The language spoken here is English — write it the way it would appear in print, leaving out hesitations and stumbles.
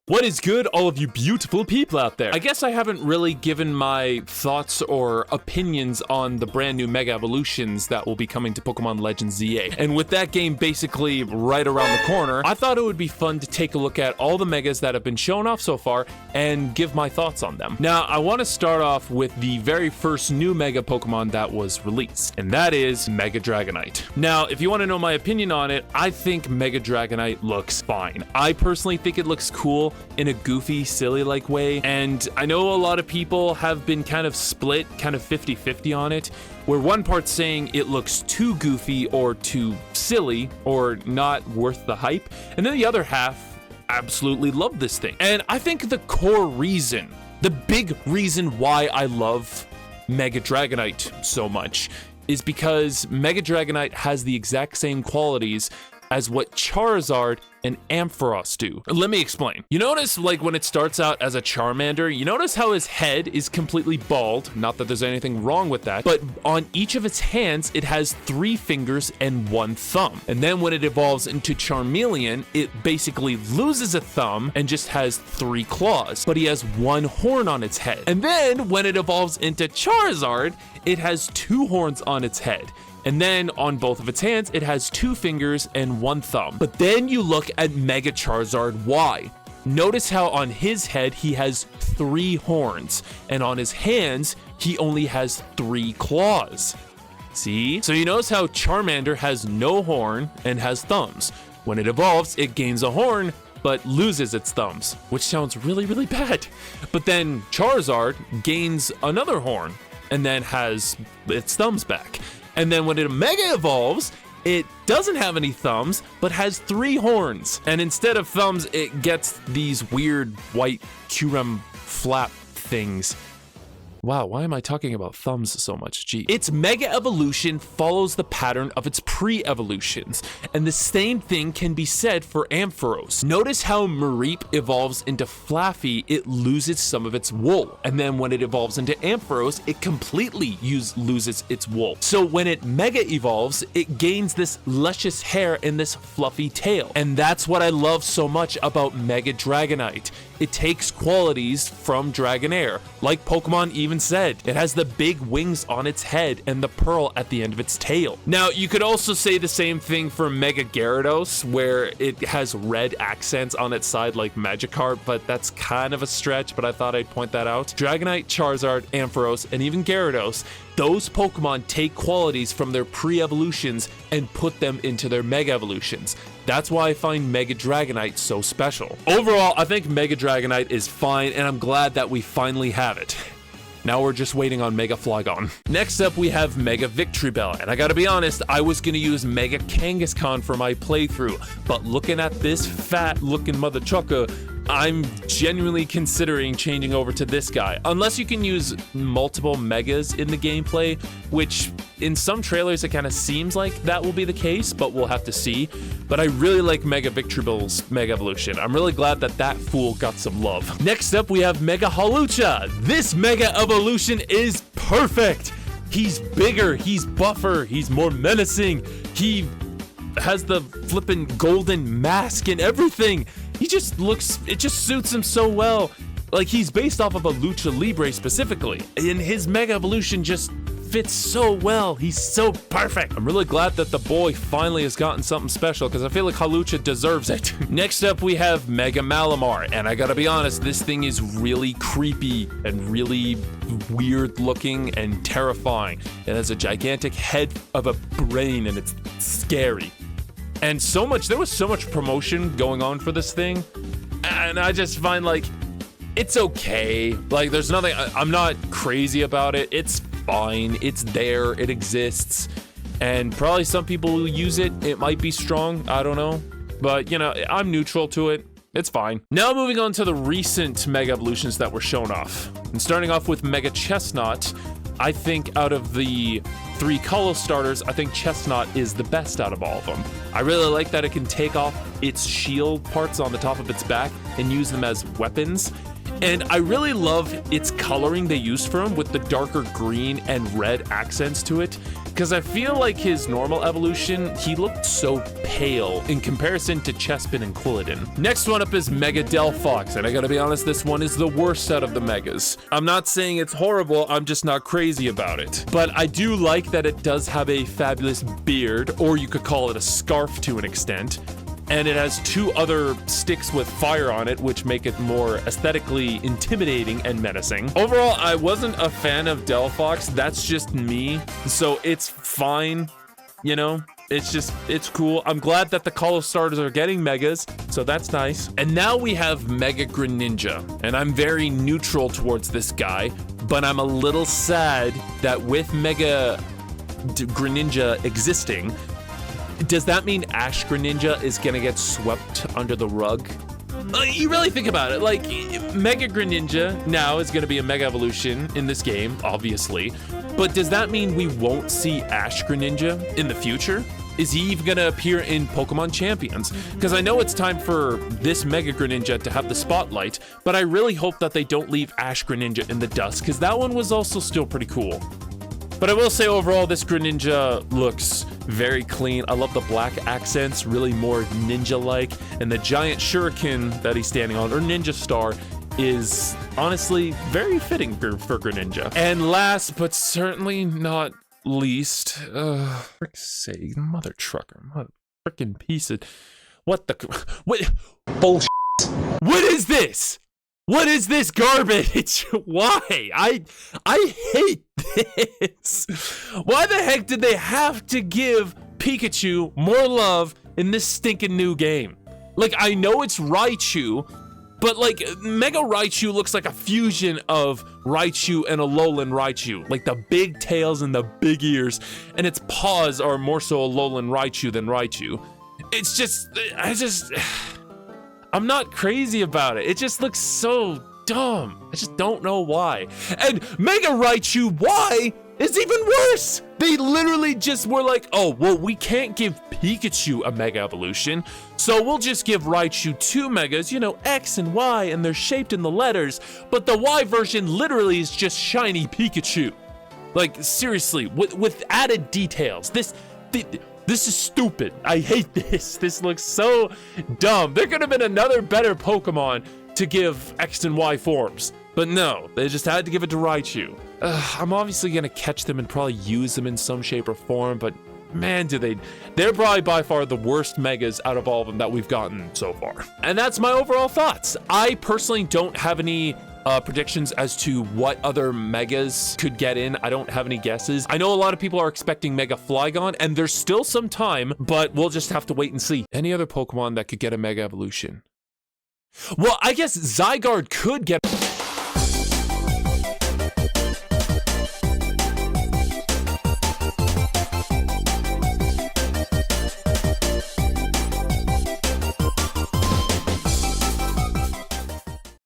What is good, all of you beautiful people out there? I guess I haven't really given my thoughts or opinions on the brand new Mega Evolutions that will be coming to Pokemon Legends ZA. And with that game basically right around the corner, I thought it would be fun to take a look at all the Megas that have been shown off so far and give my thoughts on them. Now, I want to start off with the very first new Mega Pokemon that was released, and that is Mega Dragonite. Now, if you want to know my opinion on it, I think Mega Dragonite looks fine. I personally think it looks cool in a goofy, silly-like way, and I know a lot of people have been kind of split, kind of 50-50 on it, where one part's saying it looks too goofy or too silly or not worth the hype, and then the other half absolutely love this thing. And I think the core reason, the big reason why I love Mega Dragonite so much is because Mega Dragonite has the exact same qualities as what Charizard and Ampharos do. Let me explain. You notice, like, when it starts out as a Charmander, you notice how his head is completely bald. Not that there's anything wrong with that, but on each of its hands, it has 3 fingers and 1 thumb. And then when it evolves into Charmeleon, it basically loses a thumb and just has 3 claws, but he has 1 horn on its head. And then when it evolves into Charizard, it has 2 horns on its head. And then on both of its hands, it has 2 fingers and 1 thumb. But then you look at Mega Charizard Y. Notice how on his head, he has 3 horns, and on his hands, he only has 3 claws. See? So you notice how Charmander has no horn and has thumbs. When it evolves, it gains a horn, but loses its thumbs, which sounds really, really bad. But then Charizard gains another horn, and then has its thumbs back. And then when it Mega evolves, it doesn't have any thumbs, but has 3 horns. And instead of thumbs, it gets these weird white Kyurem flap things. Wow, why am I talking about thumbs so much? Gee. Its Mega Evolution follows the pattern of its pre-evolutions, and the same thing can be said for Ampharos. Notice how Mareep evolves into Flaffy, it loses some of its wool, and then when it evolves into Ampharos, it completely loses its wool. So when it Mega evolves, it gains this luscious hair and this fluffy tail, and that's what I love so much about Mega Dragonite. It takes qualities from Dragonair. Like Pokemon even said, it has the big wings on its head and the pearl at the end of its tail. Now, you could also say the same thing for Mega Gyarados, where it has red accents on its side like Magikarp, but that's kind of a stretch, but I thought I'd point that out. Dragonite, Charizard, Ampharos, and even Gyarados, those Pokemon take qualities from their pre-evolutions and put them into their Mega Evolutions. That's why I find Mega Dragonite so special. Overall, I think Mega Dragonite is fine, and I'm glad that we finally have it. Now we're just waiting on Mega Flygon. Next up, we have Mega Victreebel, and I gotta be honest, I was gonna use Mega Kangaskhan for my playthrough, but looking at this fat-looking mother trucker, I'm genuinely considering changing over to this guy. Unless you can use multiple Megas in the gameplay, which in some trailers it kind of seems like that will be the case, but we'll have to see. But I really like Mega Victreebel's Mega Evolution. I'm really glad that that fool got some love. Next up, we have Mega Hawlucha. This Mega Evolution is perfect. He's bigger, he's buffer, he's more menacing. He has the flippin' golden mask and everything. He just looks, it just suits him so well. Like, he's based off of a Lucha Libre specifically, and his Mega Evolution just fits so well. He's so perfect. I'm really glad that the boy finally has gotten something special, because I feel like Hawlucha deserves it. Next up, we have Mega Malamar, and I gotta be honest, this thing is really creepy and really weird looking and terrifying. It has a gigantic head of a brain, and it's scary. And there was so much promotion going on for this thing, and I just find, like, it's okay. Like, there's nothing, I'm not crazy about it. It's fine, it's there, it exists, and probably some people will use it. It might be strong, I don't know, but, you know, I'm neutral to it. It's fine. Now moving on to the recent Mega Evolutions that were shown off. And starting off with Mega Chestnut, I think out of the 3 Color starters, I think Chestnut is the best out of all of them. I really like that it can take off its shield parts on the top of its back and use them as weapons. And I really love its coloring they used for him with the darker green and red accents to it. Because I feel like his normal evolution, he looked so pale in comparison to Chespin and Quilladin. Next one up is Mega Delphox, and I gotta be honest, this one is the worst out of the Megas. I'm not saying it's horrible, I'm just not crazy about it. But I do like that it does have a fabulous beard, or you could call it a scarf to an extent. And it has 2 other sticks with fire on it, which make it more aesthetically intimidating and menacing. Overall, I wasn't a fan of Delphox. That's just me. So it's fine, you know? It's cool. I'm glad that the Call of Stars are getting Megas, so that's nice. And now we have Mega Greninja, and I'm very neutral towards this guy, but I'm a little sad that with Mega Greninja existing, does that mean Ash Greninja is gonna get swept under the rug? You really think about it, like, Mega Greninja now is gonna be a Mega Evolution in this game, obviously, but does that mean we won't see Ash Greninja in the future? Is he even gonna appear in Pokemon Champions? Because I know it's time for this Mega Greninja to have the spotlight, but I really hope that they don't leave Ash Greninja in the dust, because that one was also still pretty cool. But I will say overall, this Greninja looks very clean. I love the black accents, really more ninja-like. And the giant shuriken that he's standing on, or ninja star, is honestly very fitting for Greninja. And last, but certainly not least, frick's sake, mother trucker, mother frickin' piece of... What the... What? Bullshit. What is this? What is this garbage? Why? I hate this. Why the heck did they have to give Pikachu more love in this stinking new game? Like, I know it's Raichu, but like, Mega Raichu looks like a fusion of Raichu and Alolan Raichu. Like the big tails and the big ears, and its paws are more so Alolan Raichu than Raichu. It's just, I'm not crazy about it. It just looks so dumb. I just don't know why. And Mega Raichu Y is even worse. They literally just were like, oh, well, we can't give Pikachu a Mega Evolution, so we'll just give Raichu 2 Megas, you know, X and Y, and they're shaped in the letters, but the Y version literally is just shiny Pikachu. Like, seriously, with added details. This is stupid. I hate this. This looks so dumb. There could have been another better Pokemon to give X and Y forms. But no, they just had to give it to Raichu. I'm obviously gonna catch them and probably use them in some shape or form, but man, they're probably by far the worst Megas out of all of them that we've gotten so far. And that's my overall thoughts. I personally don't have any predictions as to what other Megas could get in. I don't have any guesses. I know a lot of people are expecting Mega Flygon, and there's still some time, but we'll just have to wait and see. Any other Pokemon that could get a Mega Evolution? Well, I guess Zygarde could get...